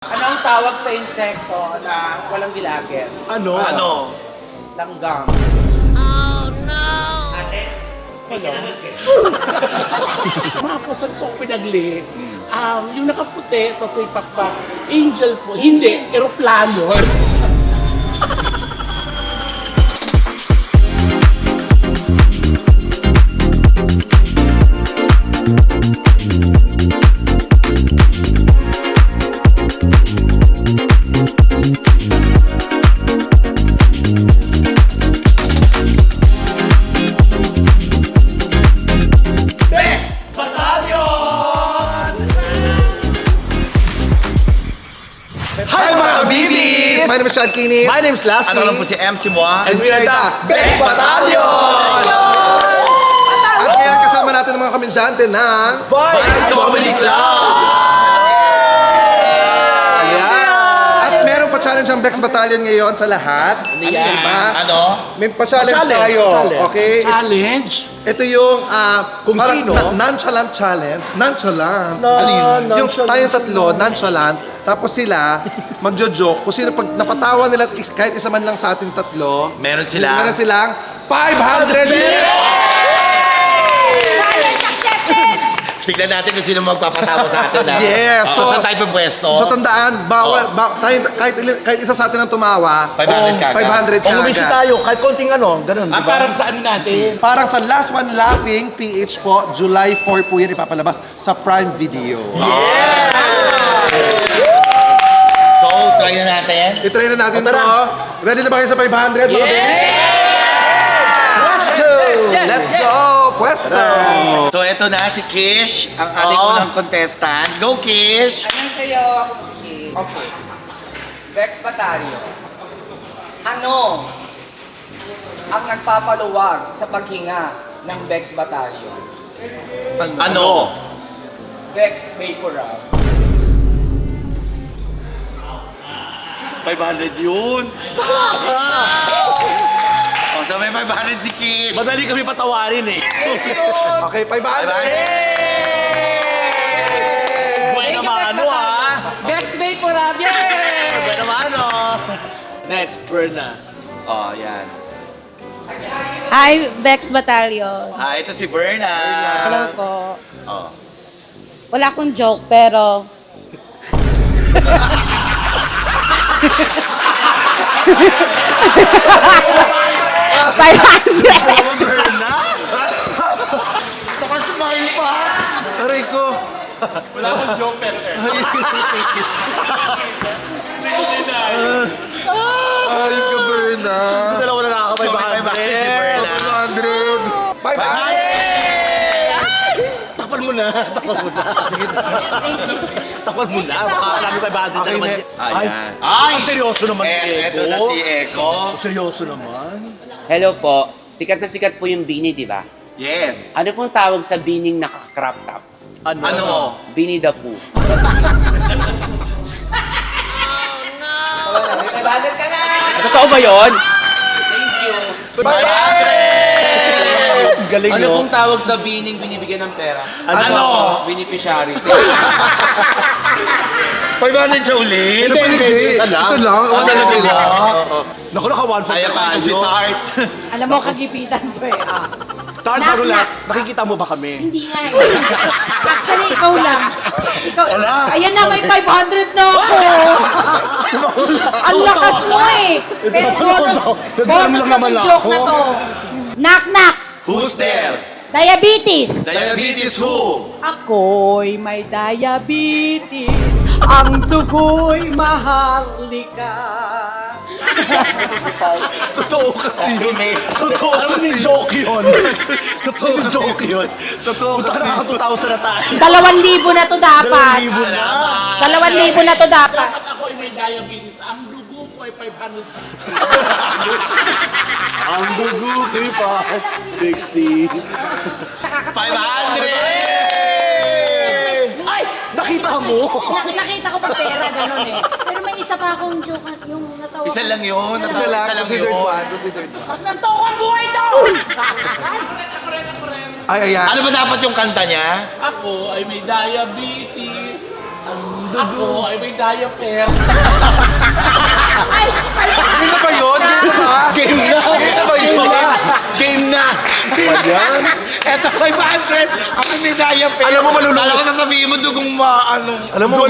Ano ang tawag sa insekto na walang dilagin? Ano? Langgam. Mga pasal po pinagli. Yung nakaputi, tapos may pakpak. Angel po. Hindi, eroplano. Hi mga kabibis! My name is Sean Kinis. My name's Lassie. Ano lang po si MC Moa? And we are the Best Battalion! At ngayon kasama natin ang mga komedyante ng Vice Comedy Club! At meron pa challenge ang Bex Battalion ngayon sa lahat. Diba? Ano? May pa-challenge Challenge, tayo. challenge. Okay? Challenge? Ito yung Kung parang sino? nonchalant challenge. Nonchalant. No, Ano yun? Yung nonchalant. tayong tatlo, nonchalant. Tapos sila, magjo-joke. Kung sino pag napatawa nila kahit isa man lang sa ating tatlo, Meron sila. meron silang 500 Challenge accepted! Tignan natin kung sino magpapatawa sa atin. Ha? Yes, So, so- saan tayo pwesto? So tandaan, bawal, kahit isa sa atin ang tumawa, 500 kagad. 500 Kung umisi kagad. tayo, kahit konting ano, ganun, di ba? Parang sa ano natin? Parang sa Last One Laughing PH po, July 4 po yan ipapalabas sa Prime Video. So, try na natin. I-try na natin O, to. tara. Ready na ba kayo sa 500? mga baby? Let's go! Pwesto! So, eto na si Kish, ang ating unang contestant. Go, Kish! Annyeonghaseyo, ako po si Kim. Okay. Bex Battalion. Ano ang nagpapaluwag sa paghinga ng Bex Battalion? Ano? Bex Vaporub. 500 yun. Oh, so may 500 si Kish. Madali kami patawarin eh. Okay, 500! Buhay naman ano Bex Vaporub, yay! Buhay naman ano. Next, Berna. Oh, yan. Hi, Bex Battalion. Ito si Verna. Hello po. Oh. Wala akong joke, pero... Berna? Baka sumahin pa. Aray ko! Wala akong joke pero Ay ka, Berna! dalawa na nakaka So, may 500 si Verna. 500! 500! Takpan mo na. Takpan mo na. Takpan mo na. Baka marami pa ba Okay, naman. ne- Ayan. Ang seryoso naman Eto na si Eko. Seryoso naman. Hello po. Sikat na sikat po yung Bini, di ba? Yes. Ano pong tawag sa bining naka-crop top? Ano? Bini the Pooh. Totoo ba yun? Galing Ano no? pong tawag sa bining binibigyan ng pera? Ano? Beneficiary. 500 siya ulit. Hindi. Isa lang. Isa lang? Ano na diba? Naku, naka 1 Ayaw ka ito si Tart. Alam mo, kagipitan to eh. Tard, Knock, bago lahat. knock. Nakikita mo ba kami? Hindi nga eh. Actually, ikaw lang. Ikaw, ayan na, may 500 na ako. Ang lakas mo eh. Pero bonus na tong joke na to. Knock, knock. Who's there? Diabetes. Diabetes who? Ako'y may diabetes. Ang dugo'y mahalika. Totoo kasi yun. Totoo kasi joke yun. Totoo joke yun. Totoo kasi. Punta ka 2,000 na tayo. 2,000 na to dapat. 2,000 na. 2,000 na to dapat. Ako ay may diabetes. Ang dugo ko ay 560. Ang dugo ko ay 560. 500! Ay! Nakita mo? Nakita ko pa pera, gano'n eh. Pero may isa pa akong joke, yung natawa. Isa lang yun. Isa lang, Isa lang considered yun. one, considered one. Mas nantok ang buhay to! Ay, ayan. Ano ba dapat yung kanta niya? Ako ay may diabetes. Ang Ako ay may diaper. Game na ba yun? Game na ba? Game na! Game na ba yun? Game na! Ayan. Eto, 500. Ako may diaper. Alam mo, malulugi. Alam ko sasabihin mo dugong maano. Alam mo,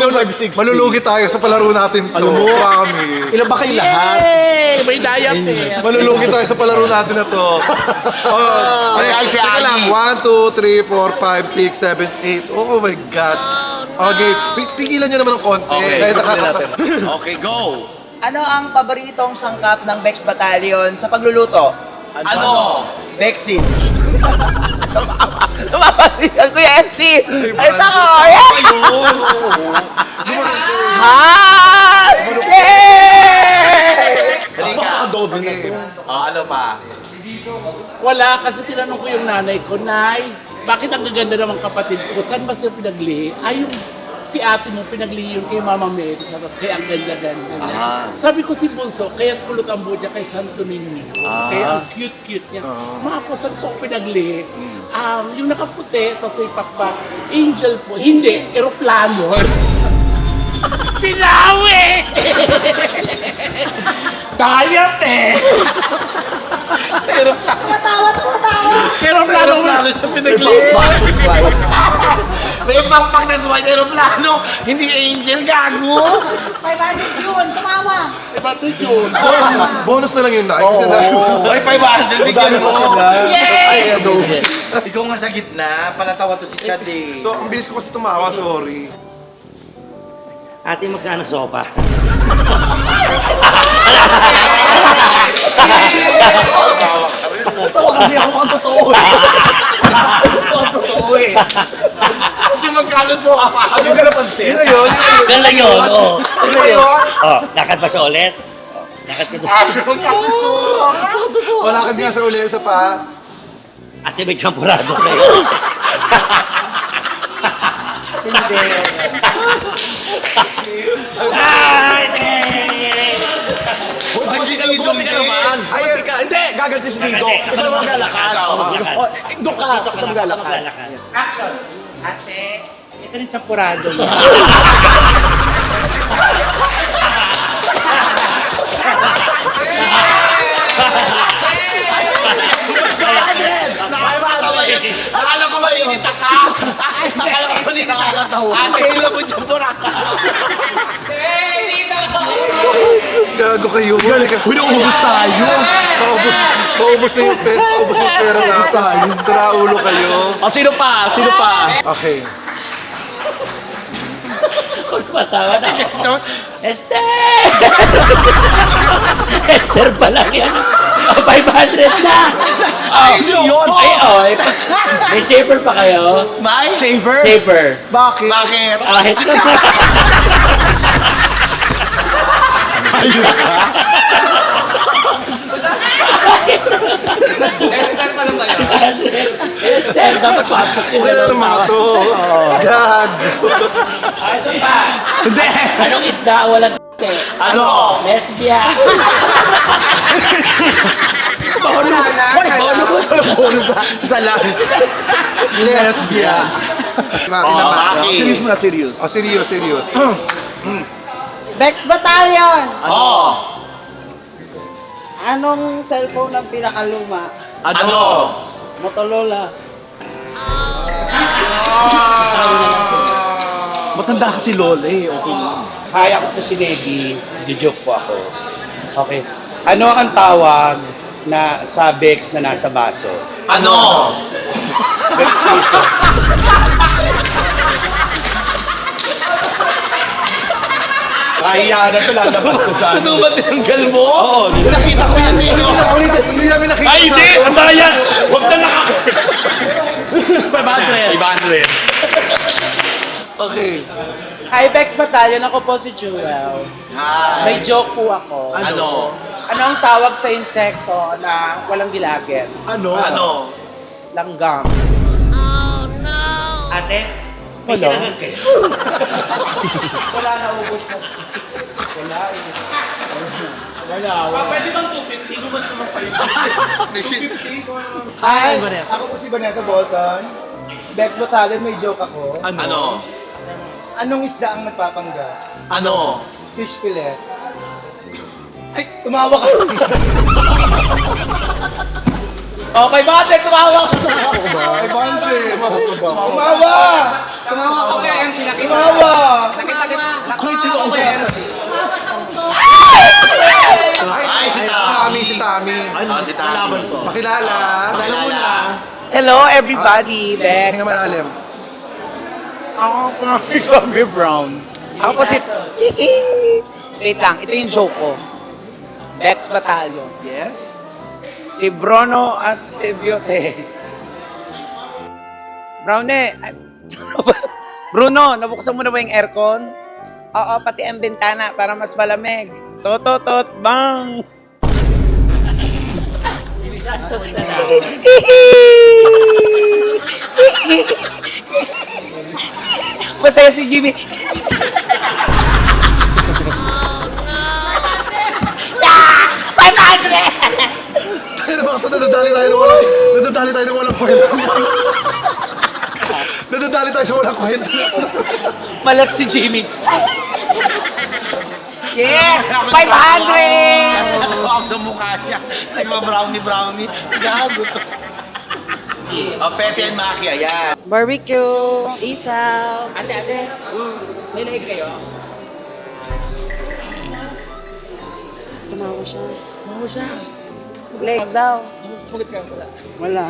malulugi tayo sa palaro natin to. Alam mo, promise. Ilan ba kayo lahat? Yay! May diaper. Malulugi tayo sa palaro natin na to. Ay, si Teka Ali. lang, 1, 2, 3, 4, 5, 6, 7, 8. Oh my God. Okay, pigilan nyo naman ng konti. Okay, pigilan natin. Okay, go! Ano ang paboritong sangkap ng Bex Battalion sa pagluluto? Ano? Bexin. Tumapasigan ko yung MC! Ay, tako! Ha! Yay! Adobo na to. Ano pa? Wala, kasi tinanong ko yung nanay ko, Nay, bakit ang gaganda naman kapatid ko? Saan ba siya pinaglihi? Ay, yung si ate mo pinaglihi yun kay Mama Mary, tapos kaya ang ganda-ganda niya. Sabi ko si Bunso, kaya kulot ang buo niya kay Santo Niño. Kaya ang cute-cute niya. Mga po, saan po pinaglihi? Yung nakaputi, tapos may pakpak, angel po. Hindi, eroplano. Pinawi! Diaper! Tumatawa. Pero plano mo na May pakpak na sa white aeroplano. Hindi angel, gago. 500 yun, tumawa. Iba doon yun. Bonus na lang yun na. Kasi Ay, 500. Bigyan mo. Ay, adobo. Ikaw nga sa gitna. Palatawa to si Chad eh. So, ang bilis ko kasi tumawa, sorry. Ate, magkano sopa? Tawa kasi ako ang totoo eh. Ang totoo eh. Hindi magkano so. Ano ka napansin? Yun na yun. Yan lang yun, oo. Yun na yun. Oh, lakad pa siya ulit. Lakad ka doon. Wala ka din nga sa uli sa pa. Ate, may champurado sa'yo. Buti ka naman. Buti ka. Hindi, gaganti si Dito. Ikaw naman maglalakad. maglakad. Doon ka. Sa maglalakad. Action! Ate, ito rin sa purado mo. Akala ko malinita ka. Akala ko malinita ka. Ate, kila mo dyan buraka. Gago kayo. Uy, naubos tayo. Paubos na yung pera. Paubos yung pera na. Sira ulo kayo. O, sino pa? Sino pa? Okay. Patawa na ako. Esther! Esther pa lang yan. 500 na! Ay, yun! Ay, may shaper pa kayo? May? Shaver? Shaper. Bakit? Bakit? Kahit na. Esther pa lang ba yun? Esther, dapat papok yun. Wala na mga to. Gago. Ito pa. Hindi! Anong isda? Walang Ano? Lesbia. Wala na. Bonus na. Isa lang. Lesbia. Inamaki. Serious mo na, serious. Oh, serious, serious. Bex Battalion! Oh! Anong cellphone ang pinakaluma? Ano? Motorola. Matanda ka si Lola eh. Okay. Hi, ako po si Negi. Joke po ako. Okay. Ano ang tawag na sa Bex na nasa baso? Ano? Bex dito. Kahiya na ito, lalabas ko sa Ano ba tinanggal mo? Oo, Nakita ko yan eh. Hindi namin nakita. Ay, hindi! Ang bayan! Huwag na naka... 500. Okay. Hi, Bex Battalion. Ako po si Jewel. May joke po ako. Ano? Ano ang tawag sa insekto na walang gilagid? Ano? Ano? Langgams. Ate, may sinangal kayo. Wala na, ubos na. Wala eh. Pwede bang 250? Kung ba't naman kayo? 250 ko naman. Hi, ako po si Vanessa Bolton. Bex Battalion, may joke ako. Ano? Anong isda ang nagpapanggap? Ano? Fish fillet. Ay, tumawa ka. Okay, bakit tumawa ka? Ay, Banse! Tumawa! Tumawa ko kay MC. Tumawa! Nakita ko kay MC. Ay, si Tami, si Tami. Ano? Si Laban ko. Pakilala. Pakilala mo na. Hello everybody, Bex. Hinga malalim. Ako po Bobby Brown. Ako po si... Wait lang, ito yung joke ko. Bex Batalyon. Yes? Si Bruno at si Biote. Brownie, Bruno, nabuksan mo na ba yung aircon? Oo, pati ang bintana para mas malamig. Tot, bang! Masaya si Jimmy. Ay, bakit nadadali tayo ng walang... Nadadali tayo ng walang kwento. Nadadali tayo sa walang kwento. Malat si Jimmy. Yes! 500! Ako sa mukha niya. Nagma-brownie. Gago to. O, Pete and Makia, yan. Barbecue, isaw. Ate, may leg kayo? Tumawa siya. Leg daw. Sumagot ka, wala. Wala.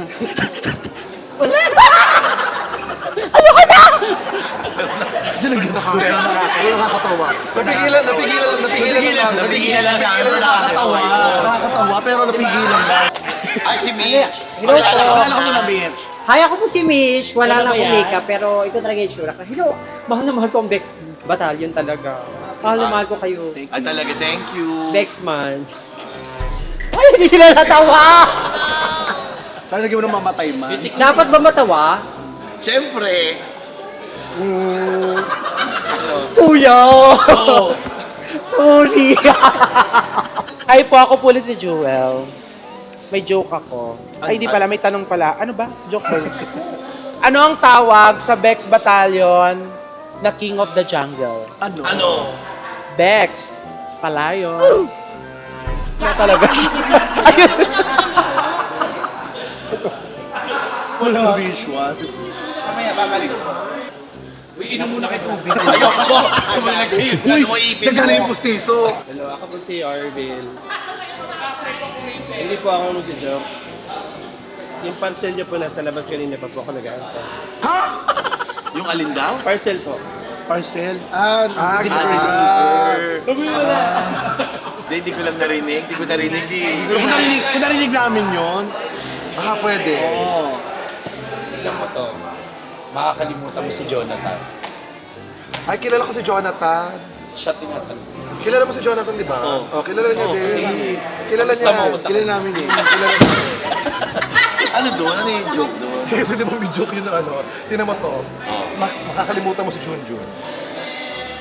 Kasi nag-gets ko. Pero nakakatawa. Napigilan lang namin. Nakakatawa, pero napigilan lang. Ay, si Mitch. Hello po. Ano ko na, bitch? Hi, ako po si Mish. Wala lang akong makeup, pero ito talaga yung sure. Hello, mahal na mahal ko ang Bex Battalion talaga. Mahal na mahal ko kayo. Ay, talaga, thank you. Bex man. Ay, hindi sila natawa! Sana naging mo nang mamatay man. Dapat ba matawa? Siyempre. Kuya! Sorry! Hi po, ako po ulit si Jewel. May joke ako. Ay, di pala, may tanong pala. Ano ba? Joke ba? Ano ang tawag sa Bex Battalion na King of the Jungle? Ano? Bex. Palayon. Na talaga. Ayun. Walang visual. Mamaya, babalik ko. Uy, inom muna kay tubig. Ayoko. Sumalag kayo. Ano mo ipin Diyan galing yung mo? pustiso. Hello, ako po si Arvil. Hindi po ako mag-joke. Yung parcel niyo po nasa labas kanina pa po ako nag-aantay. Yung alin daw? Parcel po. Parcel. Hindi ko lang narinig. Hindi ko narinig. Kung narinig namin yun, baka pwede. Tignan mo to. Makakalimutan mo si Jonathan. Ay, kilala ko si Jonathan. Siya tinatanong. Kilala mo si Jonathan, di ba? Oh, kilala niya din. Kilala Kamusta niya. mo? Kilala namin din. Kilala niya. Ano doon? Ano yung joke doon? Kasi di ba may joke yun na ano? Tingnan mo to. Makakalimutan mo si Junjun.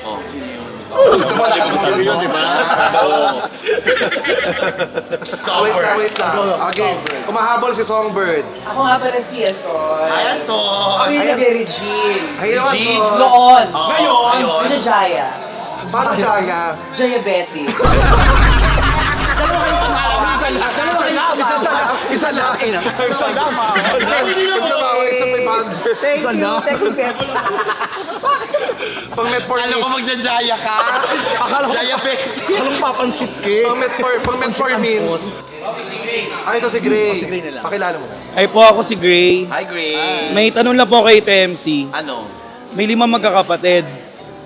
Oh, sino yun? Makakalimutan mo, di ba? Wait lang. Okay. Kumahabol si Songbird. Ako nga pala si Anton. Ayan to. Ako yung nag-Regine. Ayun, Regine. ano? Noon. Ngayon. Ano Jaya? Paano Jaya? Jaya Betty. Isa lang. Pag nabawa, isa 500. Thank you, Pet. Pang Met for Alam ko magja-jaya ka. Akala ko Jaya Pete. Anong papansit ke? Pang Met for Min. Ay, ito si Gray. Pakilala mo. Ay po, ako si Gray. Hi, Gray. May tanong lang po kay TMC. Ano? May 5 magkakapatid.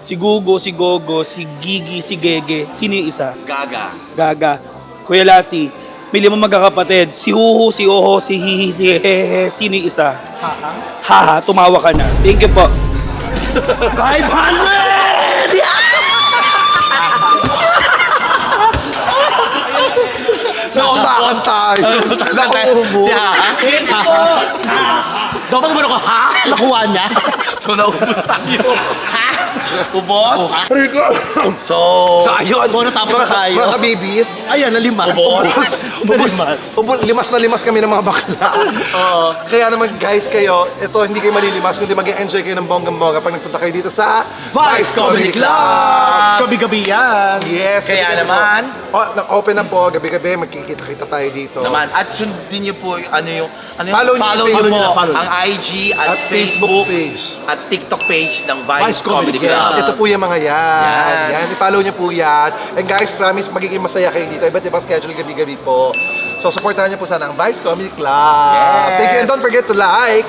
Si Gugo, si Gogo, si Gigi, si Gege. Sino yung isa? Gaga. Gaga. Kuya Lassie, may 5 magkakapatid. Si Huhu, si Oho, si Hihi, si Hehehe. Sino yung isa? Haha, tumawa ka na. Thank you po. 500! Nautakan tayo. Nauubo. Dapat naman ako, ha? Nakuha niya? So, naubos tayo. Ubos. Rico! So ayun. So, natapos na tayo. Mga kabibis. Ayan, nalimas. Limas na limas kami ng mga bakla. Kaya naman guys kayo, ito hindi kayo malilimas kundi mag-enjoy kayo ng bonggang-bongga pag nagpunta kayo dito sa Vice Comedy Club! Gabi-gabi yan. Yes. Kaya gabi-gabi naman, po. Nag-open na po, gabi-gabi magkikita-kita tayo dito. naman. At sundin niyo po yung Follow niyo niyo po follow. ang IG at Facebook page. at TikTok page ng Vice Vice Comedy Comedy Yes, Club. ito po yung mga yan. Yan. I-follow niyo po yan. And guys, promise, magiging masaya kayo dito. Iba't ibang schedule gabi-gabi po. So, supportahan niyo po sana ang Vice Comedy Club. Yes. Thank you and don't forget to like.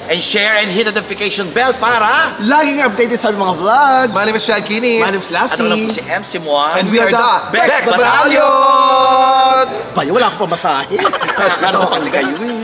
And share and hit the notification bell para Laging updated sa mga vlogs. My name is Sean Kinis. My name is Lassie. ano na po si MC Moa. And we are the Bex Bex Battalion! Battalion! Bayo, wala akong pamasahe. Ano kasi kayo eh.